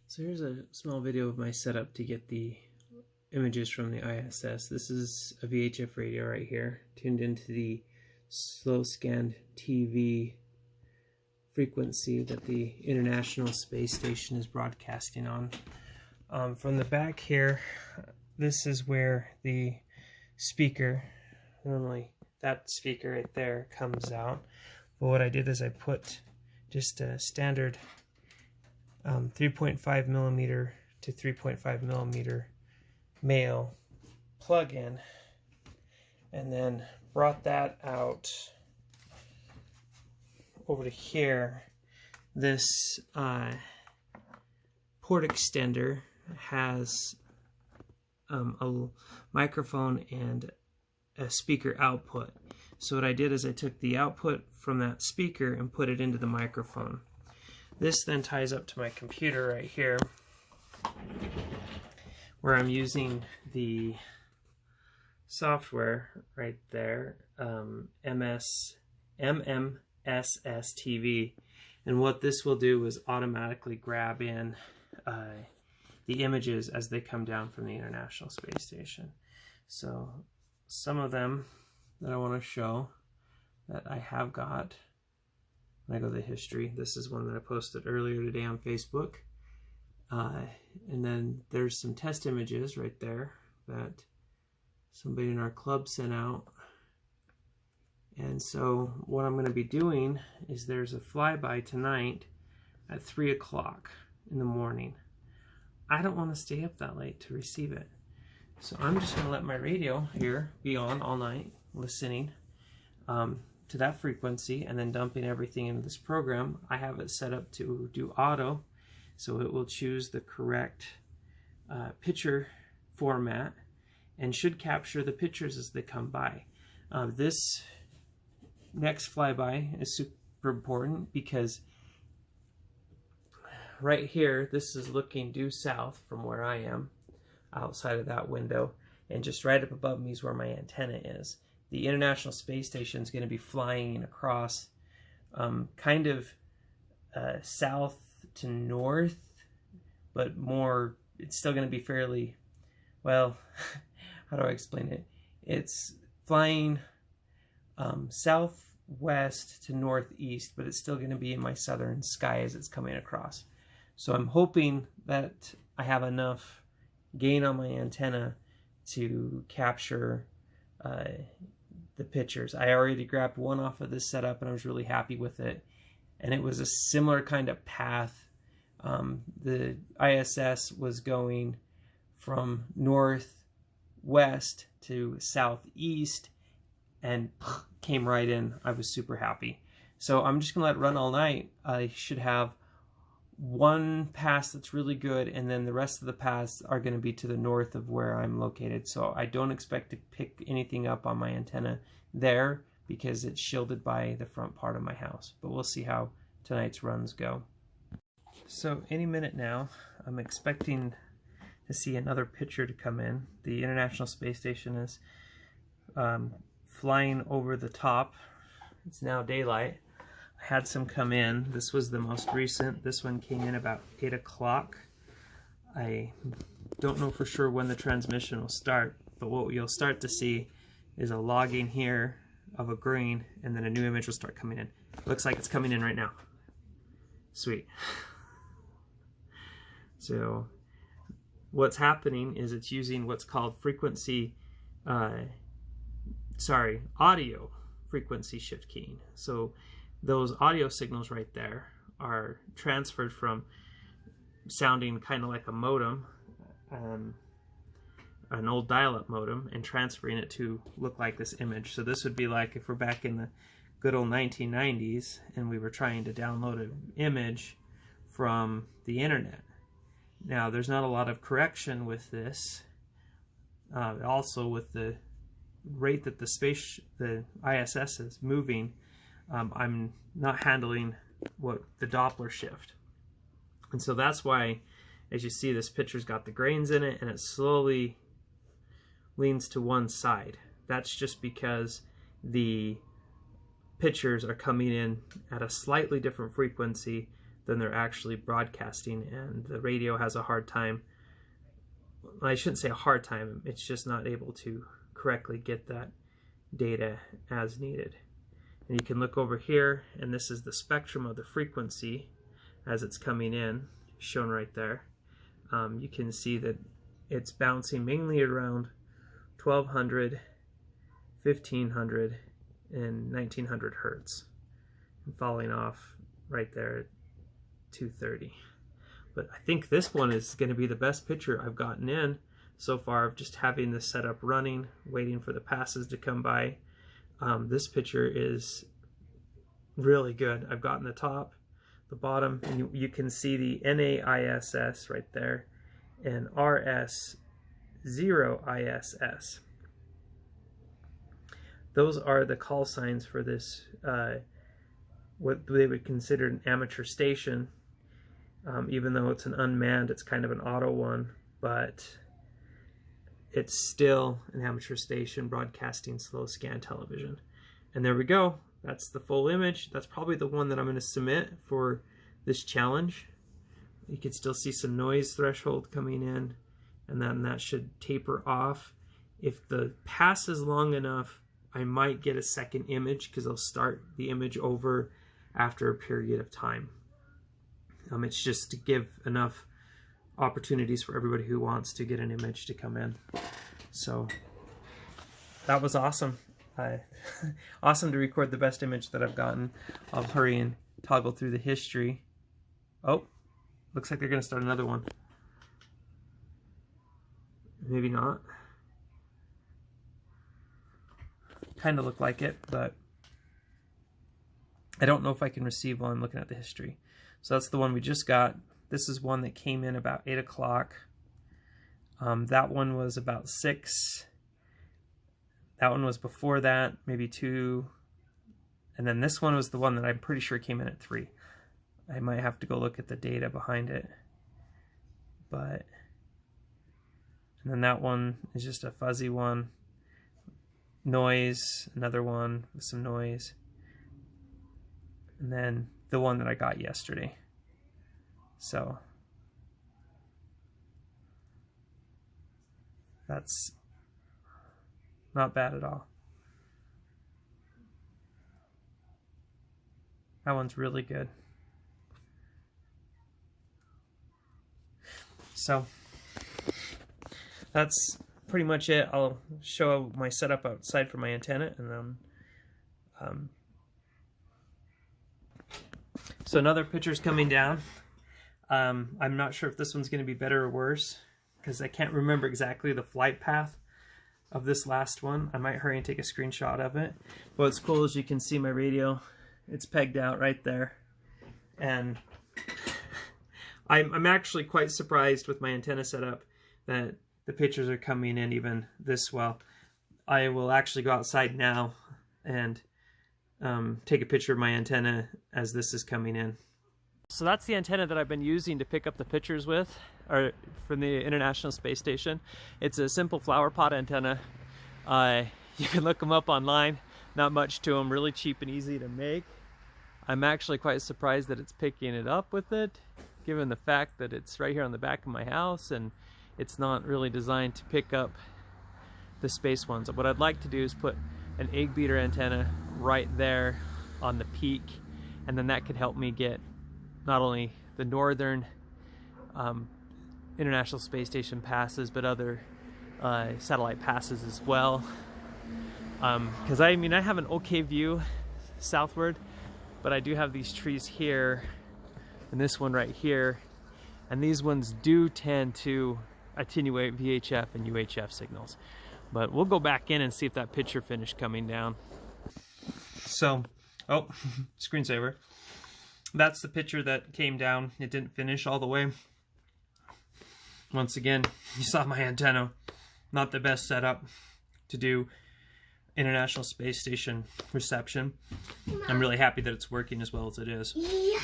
So here's a small video of my setup to get the images from the ISS. This is a VHF radio right here, tuned into the slow scanned TV frequency that the International Space Station is broadcasting on. From the back here, this is where the speaker, normally that speaker right there, comes out. But what I did is I put just a standard 3.5 millimeter to 3.5 millimeter male plug-in, and then brought that out over to here. This port extender has a microphone and a speaker output. So what I did is I took the output from that speaker and put it into the microphone. This then ties up to my computer right here, where I'm using the software right there, SSTV, and what this will do is automatically grab in the images as they come down from the International Space Station. So some of them that I want to show that I have got, when I go to the history, this is one that I posted earlier today on Facebook. And then there's some test images right there that somebody in our club sent out. And so what I'm going to be doing is there's a flyby tonight at 3 o'clock in the morning. I don't want to stay up that late to receive it. So I'm just going to let my radio here be on all night, listening to that frequency, and then dumping everything into this program. I have it set up to do auto, so it will choose the correct picture format and should capture the pictures as they come by. This next flyby is super important because right here, this is looking due south from where I am, outside of that window, and just right up above me is where my antenna is. The International Space Station is going to be flying across kind of south to north, but more, it's still going to be fairly, well, how do I explain it? It's flying southwest to northeast, but it's still going to be in my southern sky as it's coming across. So I'm hoping that I have enough gain on my antenna to capture the pictures. I already grabbed one off of this setup and I was really happy with it, and it was a similar kind of path. The ISS was going from northwest to southeast and came right in. I was super happy. So I'm just gonna let it run all night. I should have one pass that's really good, and then the rest of the paths are going to be to the north of where I'm located. So I don't expect to pick anything up on my antenna there because it's shielded by the front part of my house. But we'll see how tonight's runs go. So any minute now, I'm expecting to see another picture to come in. The International Space Station is flying over the top. It's now daylight. I had some come in. This was the most recent. This one came in about 8 o'clock. I don't know for sure when the transmission will start, but what you'll start to see is a logging here of a green, and then a new image will start coming in. Looks like it's coming in right now. Sweet. So what's happening is it's using what's called audio frequency shift keying. So those audio signals right there are transferred from sounding kind of like a modem, an old dial-up modem, and transferring it to look like this image. So this would be like if we're back in the good old 1990s and we were trying to download an image from the internet. Now there's not a lot of correction with this. Also with the rate that the ISS is moving, I'm not handling what the Doppler shift. And so that's why, as you see, this picture's got the grains in it and it slowly leans to one side. That's just because the pictures are coming in at a slightly different frequency than they're actually broadcasting, and the radio has a hard time. Well, I shouldn't say a hard time, it's just not able to correctly get that data as needed. And you can look over here, and this is the spectrum of the frequency as it's coming in, shown right there. You can see that it's bouncing mainly around 1200, 1500, and 1900 hertz, and falling off right there at 230. But I think this one is going to be the best picture I've gotten in so far, of just having this setup running, waiting for the passes to come by. This picture is really good. I've gotten the top, the bottom, and you can see the NAISS right there, and RS0ISS. Those are the call signs for this, what they would consider an amateur station. Even though it's an unmanned, it's kind of an auto one, but it's still an amateur station broadcasting slow scan television. And there we go. That's the full image. That's probably the one that I'm going to submit for this challenge. You can still see some noise threshold coming in, and then that should taper off. If the pass is long enough, I might get a second image, because I'll start the image over after a period of time. It's just to give enough opportunities for everybody who wants to get an image to come in. So that was awesome. Awesome to record the best image that I've gotten. I'll hurry and toggle through the history. Oh, looks like they're going to start another one. Maybe not. Kind of look like it, but I don't know if I can receive while I'm looking at the history. So that's the one we just got. This is one that came in about 8 o'clock. That one was about 6. That one was before that, maybe 2. And then this one was the one that I'm pretty sure came in at 3. I might have to go look at the data behind it. And then that one is just a fuzzy one. Noise, another one with some noise. And then the one that I got yesterday. So that's not bad at all. That one's really good. So that's pretty much it. I'll show my setup outside for my antenna, and then so another picture's coming down. I'm not sure if this one's going to be better or worse, because I can't remember exactly the flight path of this last one. I might hurry and take a screenshot of it. But what's cool is you can see my radio. It's pegged out right there. And I'm actually quite surprised with my antenna setup that the pictures are coming in even this well. I will actually go outside now and take a picture of my antenna as this is coming in. So that's the antenna that I've been using to pick up the pictures with, or from the International Space Station. It's a simple flower pot antenna. You can look them up online. Not much to them, really cheap and easy to make. I'm actually quite surprised that it's picking it up with it, given the fact that it's right here on the back of my house and it's not really designed to pick up the space ones. What I'd like to do is put an egg beater antenna right there on the peak, and then that could help me get not only the northern International Space Station passes, but other satellite passes as well. Because I mean, I have an okay view southward, but I do have these trees here and this one right here, and these ones do tend to attenuate VHF and UHF signals. But we'll go back in and see if that picture finished coming down. So, oh, screensaver. That's the picture that came down. It didn't finish all the way. Once again, you saw my antenna. Not the best setup to do International Space Station reception. I'm really happy that it's working as well as it is. Yeah.